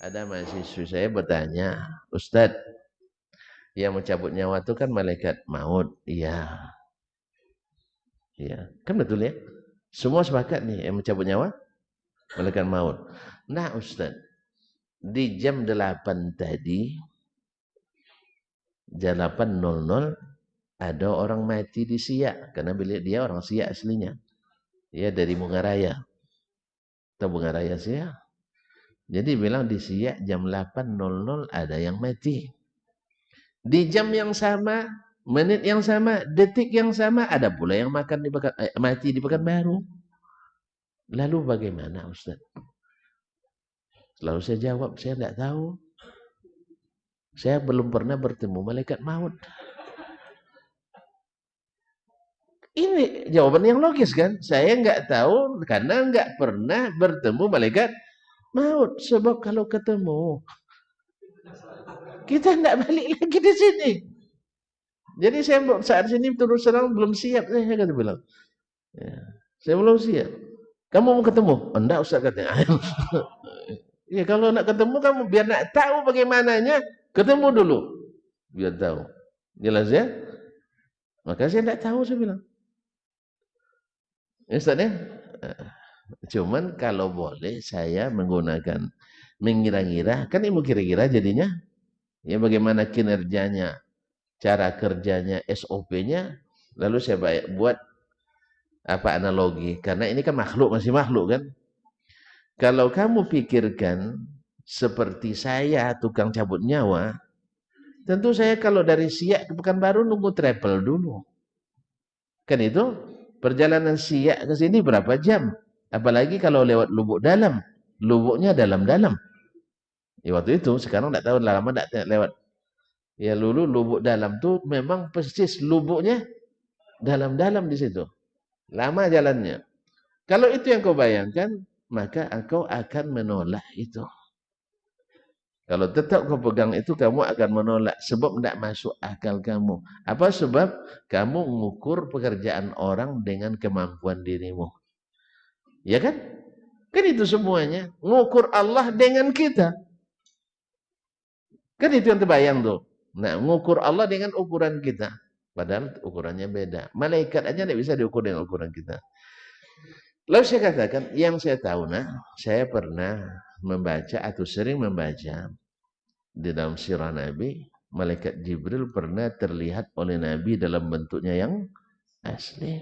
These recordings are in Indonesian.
Ada mahasiswa saya bertanya, Ustadz, yang mencabut nyawa itu kan malaikat maut. Iya, iya, kan betul ya? Semua sepakat nih, yang mencabut nyawa malaikat maut. Nah Ustadz, di jam 8 tadi, jam 8.00 ada orang mati di Siak, karena dia orang Siak aslinya. Dia dari Bungaraya. Atau Bungaraya Siak. Jadi bilang di Siak jam 8.00 ada yang mati. Di jam yang sama, menit yang sama, detik yang sama, ada pula yang mati di Pekanbaru. Lalu bagaimana Ustaz? Lalu saya jawab, saya tidak tahu. Saya belum pernah bertemu malaikat maut. Ini jawaban yang logis kan? Saya nggak tahu karena nggak pernah bertemu malaikat maut. Sebab kalau ketemu, kita tidak balik lagi di sini. Jadi saya saat sini terus terang belum siap, saya kata bilang. Ya, saya belum siap. Kamu mau ketemu? Enggak Ustaz katanya. Ya kalau nak ketemu kamu biar nak tahu bagaimananya, ketemu dulu. Biar tahu. Jelas ya? Maka saya tidak tahu saya bilang. Ya Ustaz ya? Cuman kalau boleh saya menggunakan mengira-ngira, kan ilmu kira-kira jadinya ya bagaimana kinerjanya, cara kerjanya, SOP-nya, lalu saya buat apa analogi, karena ini kan makhluk, masih makhluk kan. Kalau kamu pikirkan seperti saya tukang cabut nyawa, tentu saya kalau dari Siak ke Pekanbaru nunggu travel dulu. Kan itu perjalanan Siak ke sini berapa jam? Apalagi kalau lewat Lubuk Dalam. Lubuknya dalam-dalam. Ya waktu itu, sekarang tidak tahu lama tidak lewat. Ya dulu Lubuk Dalam tuh memang persis lubuknya dalam-dalam di situ. Lama jalannya. Kalau itu yang kau bayangkan, maka engkau akan menolak itu. Kalau tetap kau pegang itu, kamu akan menolak. Sebab tidak masuk akal kamu. Apa sebab? Kamu mengukur pekerjaan orang dengan kemampuan dirimu. Ya kan? Kan itu semuanya. Mengukur Allah dengan kita. Kan itu yang terbayang tuh. Nah, mengukur Allah dengan ukuran kita. Padahal ukurannya beda. Malaikat aja tidak bisa diukur dengan ukuran kita. Lalu saya katakan, yang saya tahu, saya pernah membaca atau sering membaca di dalam sirah Nabi, malaikat Jibril pernah terlihat oleh Nabi dalam bentuknya yang asli.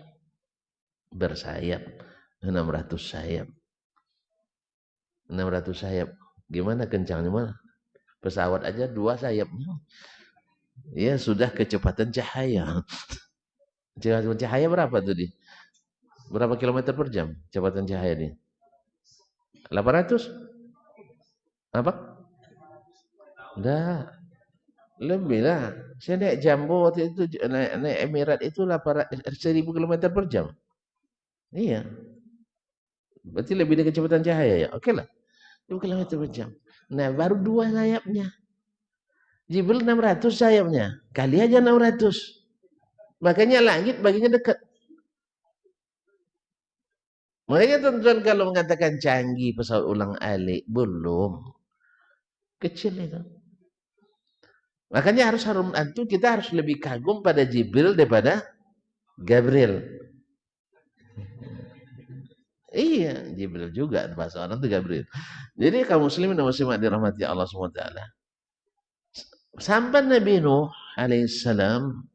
Bersayap, 600 sayap. 600 sayap. Gimana kencangnya mana? Pesawat aja 2 sayapnya. Ya sudah kecepatan cahaya. Kecepatan cahaya berapa tuh di? Berapa kilometer per jam kecepatan cahaya ini? 800? Apa? Enggak. Lebih lah. Saya naik Jambo waktu itu, naik Emirat itu 1000 km per jam. Iya. Berarti lebih dari kecepatan cahaya ya. Oke lah. 1000 km per jam. Nah, baru 2 sayapnya. Jibril 600 sayapnya. Kali aja 600. Makanya langit baginya dekat. Makanya tuan-tuan kalau mengatakan canggih pesawat ulang alik, belum. Kecil itu. Makanya kita harus lebih kagum pada Jibril daripada Gabriel. Iya, Jibril juga bahasa orang itu Gabriel. Jadi kaum muslimin dan muslimat dirahmati Allah SWT. Sampai Nabi Nuh alaihissalam,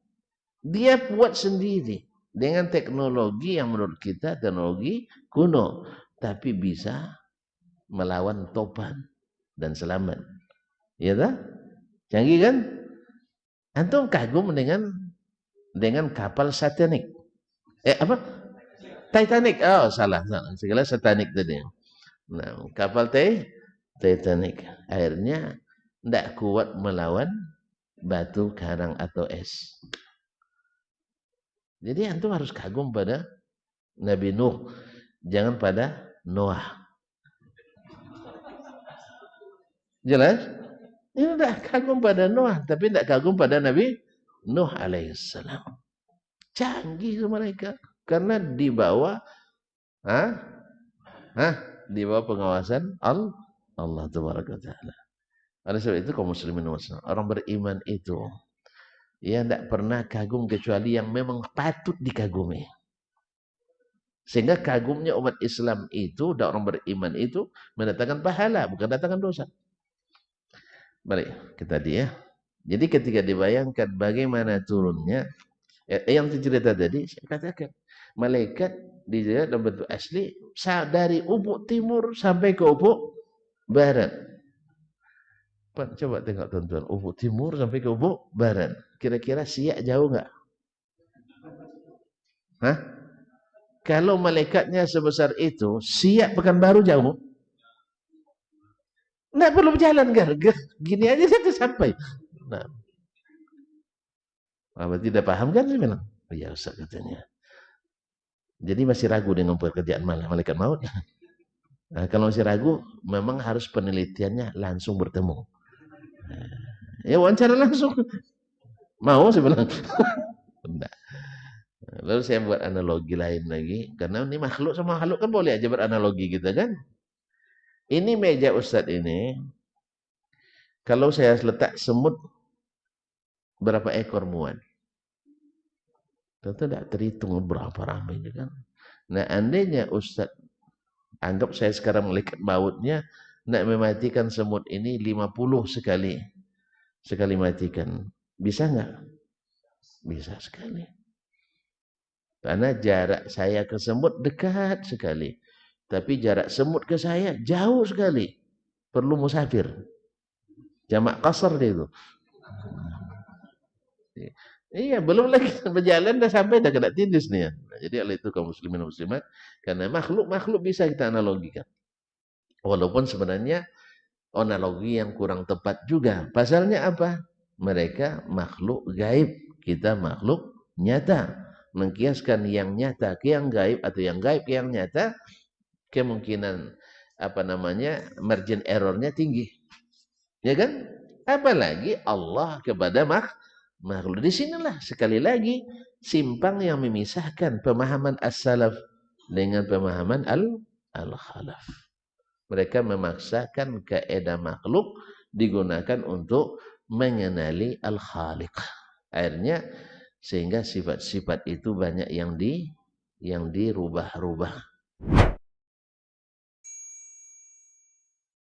dia buat sendiri dengan teknologi yang menurut kita teknologi kuno, tapi bisa melawan topan dan selamat. Ya tak? Canggih kan? Antum kagum dengan kapal Titanic. Apa? Titanic. Oh, salah. Segala Titanic tadi. Nah, kapal Titanic. Airnya tidak kuat melawan batu karang atau es. Jadi antum harus kagum pada Nabi Nuh, jangan pada Noah. Jelas? Ini udah kagum pada Noah, tapi tidak kagum pada Nabi Nuh alaihissalam. Canggih mereka, karena di bawah, ah, di bawah pengawasan Allah Taala. Oleh sebab itu kaum muslimin muslimat, orang beriman itu ia tidak pernah kagum kecuali yang memang patut dikagumi. Sehingga kagumnya umat Islam itu dan orang beriman itu mendatangkan pahala, bukan datangkan dosa. Baik, kita dia. Jadi ketika dibayangkan bagaimana turunnya, yang cerita tadi, saya katakan, malaikat di dalam bentuk asli dari ufuk timur sampai ke ufuk barat. Coba tengok tuan-tuan, ufuk timur sampai ke ufuk barat. Kira-kira Siak jauh nggak? Hah? Kalau malaikatnya sebesar itu, Siak Pekanbaru jauh? Nggak perlu berjalan, gini aja saya sampai. Nah, apa tidak paham kan? Saya bilang, oh ya Ustaz katanya. Jadi masih ragu dengan pekerjaan malaikat maut. Nah, kalau masih ragu, memang harus penelitiannya langsung bertemu. Ya wawancara langsung. Mau saya bilang. Enggak. Lalu saya buat analogi lain lagi, karena ini makhluk sama makhluk kan boleh aja beranalogi gitu kan. Ini meja Ustadz ini, kalau saya letak semut, berapa ekor muat? Tentu tidak terhitung berapa ramainya kan. Nah, andainya Ustadz, anggap saya sekarang malaikat mautnya, nak mematikan semut ini 50 sekali. Sekali matikan. Bisa nggak? Bisa sekali. Karena jarak saya ke semut dekat sekali. Tapi jarak semut ke saya jauh sekali. Perlu musafir. Jamak qasar dia itu. Iya, belum lagi berjalan dah sampai dah kena tindis nih ya. Nah, jadi oleh itu kaum muslimin dan muslimat, karena makhluk bisa kita analogikan. Walaupun sebenarnya analogi yang kurang tepat juga. Pasalnya apa? Mereka makhluk gaib, kita makhluk nyata. Mengkiaskan yang nyata ke yang gaib atau yang gaib ke yang nyata, kemungkinan margin errornya tinggi. Ya kan? Apalagi Allah kepada makhluk. Di sinilah sekali lagi simpang yang memisahkan pemahaman as-salaf dengan pemahaman al-khalaf. Mereka memaksakan kaidah makhluk digunakan untuk mengenali al-khaliq. Akhirnya sehingga sifat-sifat itu banyak yang dirubah-rubah.